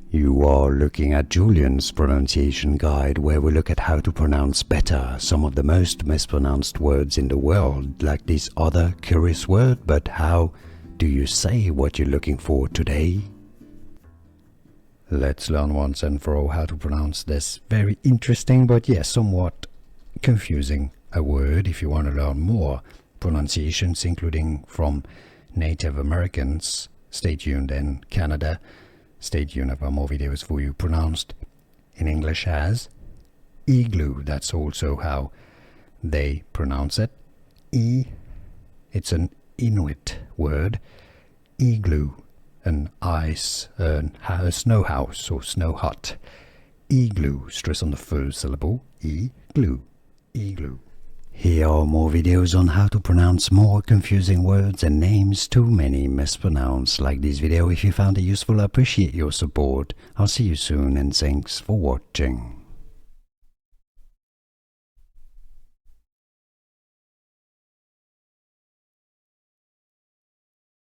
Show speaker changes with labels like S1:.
S1: You are looking at Julian's pronunciation guide, where we look at how to pronounce better some of the most mispronounced words in the world, like this other curious word. But how do you say what you're looking for today? Let's learn once and for all how to pronounce this very interesting but yes, somewhat confusing a word. If you want to learn more pronunciations, including from Native Americans, stay tuned. In Canada, stay tuned. I've got more videos for you pronounced in English as igloo. That's also how they pronounce it. It's an Inuit word. Igloo, an ice, a snow house or snow hut. Igloo, stress on the first syllable. Igloo, igloo. Here are more videos on how to pronounce more confusing words and names too many mispronounced. Like this video if you found it useful. I appreciate your support. I'll see you soon and thanks for watching.